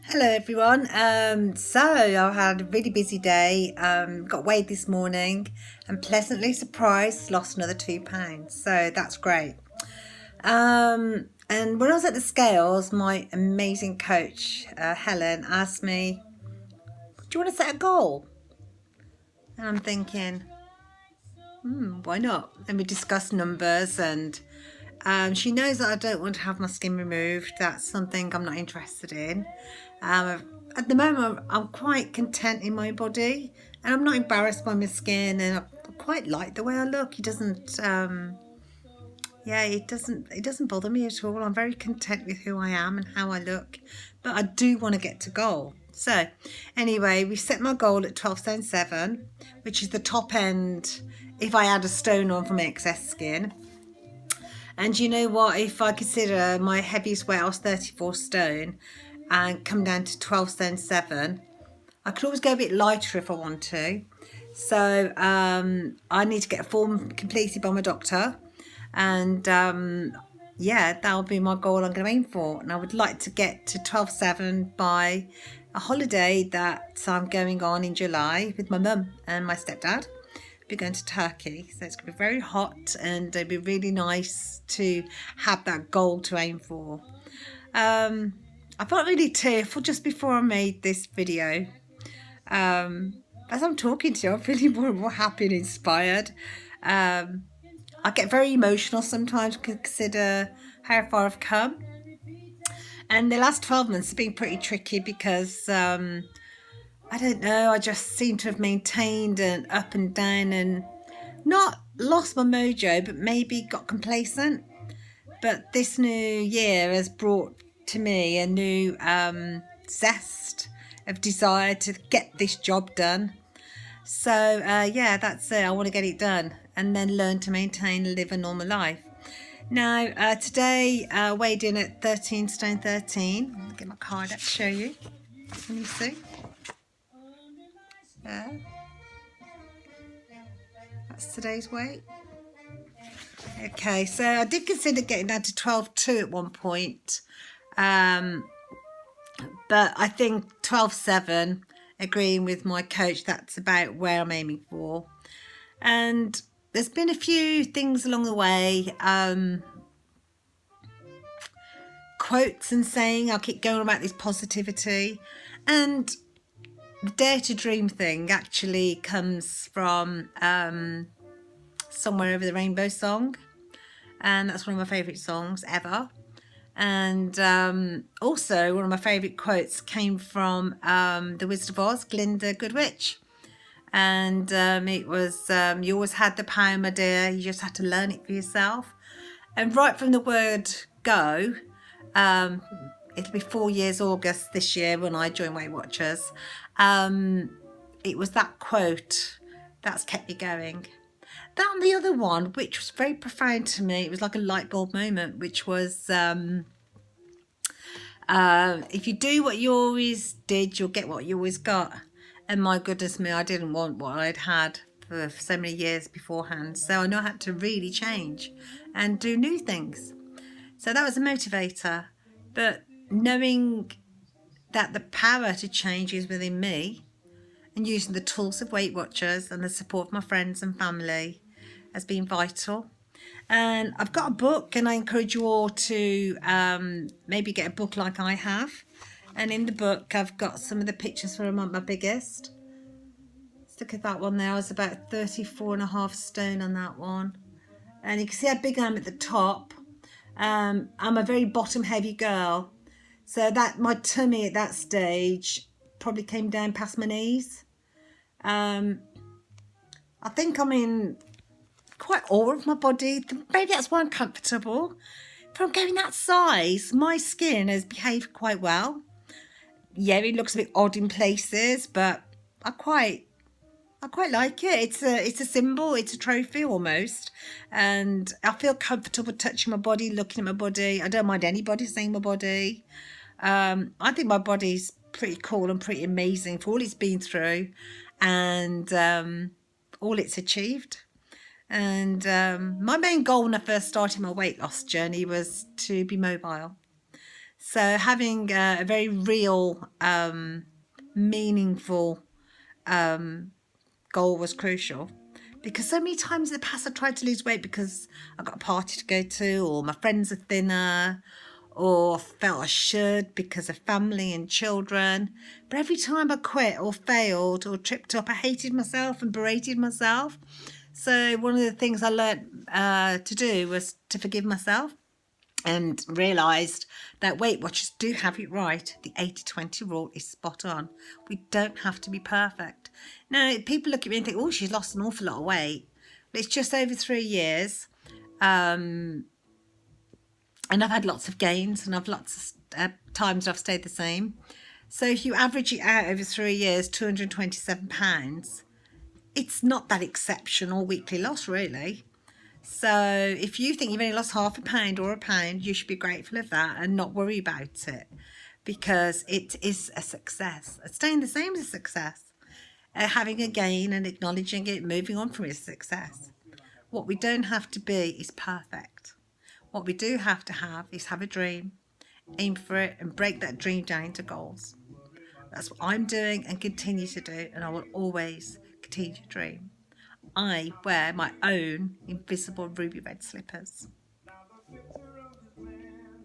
Hello everyone. So I had a really busy day. Got weighed this morning and pleasantly surprised lost another £2. So that's great. And when I was at the scales, my amazing coach Helen asked me, "Do you want to set a goal?" And I'm thinking, why not? And we discussed numbers and she knows that I don't want to have my skin removed. That's something I'm not interested in. At the moment, I'm quite content in my body, and I'm not embarrassed by my skin, and I quite like the way I look. It doesn't bother me at all. I'm very content with who I am and how I look, but I do want to get to goal. So, anyway, we set my goal at 12 stone 7, which is the top end if I add a stone on from excess skin. And you know what? If I consider my heaviest weight, I was 34 stone, and come down to 12 stone 7, I could always go a bit lighter if I want to. So I need to get a form completed by my doctor, and yeah, that'll be my goal I'm going to aim for. And I would like to get to 12.7 by a holiday that I'm going on in July with my mum and my stepdad. We're going to Turkey, so it's going to be very hot, and it'd be really nice to have that goal to aim for. I felt really tearful just before I made this video. As I'm talking to you, I'm feeling more and more happy and inspired. I get very emotional sometimes, consider how far I've come. And the last 12 months have been pretty tricky because I don't know, I just seem to have maintained an up and down and not lost my mojo, but maybe got complacent. But this new year has brought to me a new zest of desire to get this job done. So yeah, that's it. I want to get it done and then learn to maintain and live a normal life. Now, today weighed in at 13 stone 13. I'll get my card up to show you. Can you see? There. That's today's weight. Okay, so I did consider getting down to 12.2 at one point. But I think 12.7, agreeing with my coach, that's about where I'm aiming for. And there's been a few things along the way, quotes and saying, I'll keep going about this positivity. And the Dare to Dream thing actually comes from Somewhere Over the Rainbow song. And that's one of my favourite songs ever. And also one of my favourite quotes came from The Wizard of Oz, Glinda Goodwitch. And it was, you always had the power, my dear, you just had to learn it for yourself. And right from the word go, it'll be 4 years August this year when I join Weight Watchers, it was that quote that's kept me going. That and the other one, which was very profound to me, it was like a light bulb moment, which was if you do what you always did, you'll get what you always got. And my goodness me, I didn't want what I'd had for so many years beforehand. So I know I had to really change and do new things. So that was a motivator. But knowing that the power to change is within me and using the tools of Weight Watchers and the support of my friends and family has been vital. And I've got a book, and I encourage you all to maybe get a book like I have. And in the book, I've got some of the pictures from my biggest. Let's look at that one there. I was about 34.5 stone on that one. And you can see how big I am at the top. I'm a very bottom heavy girl. So that my tummy at that stage probably came down past my knees. I think I'm in quite awe of my body. Maybe that's why I'm comfortable. From going that size, my skin has behaved quite well. Yeah, it looks a bit odd in places, but I quite like it. It's a symbol, it's a trophy almost. And I feel comfortable touching my body, looking at my body. I don't mind anybody seeing my body. I think my body's pretty cool and pretty amazing for all it's been through and all it's achieved. And my main goal when I first started my weight loss journey was to be mobile. So having a very real, meaningful goal was crucial, because so many times in the past I tried to lose weight because I got a party to go to, or my friends are thinner, or felt I should because of family and children. But every time I quit or failed or tripped up, I hated myself and berated myself. So one of the things I learned to do was to forgive myself, and realised that Weight Watchers do have it right. The 80-20 rule is spot on. We don't have to be perfect. Now, people look at me and think, oh, she's lost an awful lot of weight. But it's just over 3 years. And I've had lots of gains, and I've lots of times I've stayed the same. So if you average it out over 3 years, £227, it's not that exceptional weekly loss, really. So if you think you've only lost half a pound or a pound, you should be grateful of that and not worry about it, because it is a success. Staying the same is a success. Having a gain and acknowledging it, moving on from it is a success. What we don't have to be is perfect. What we do have to have is have a dream, aim for it, and break that dream down into goals. That's what I'm doing and continue to do, and I will always continue to dream. I wear my own invisible ruby red slippers.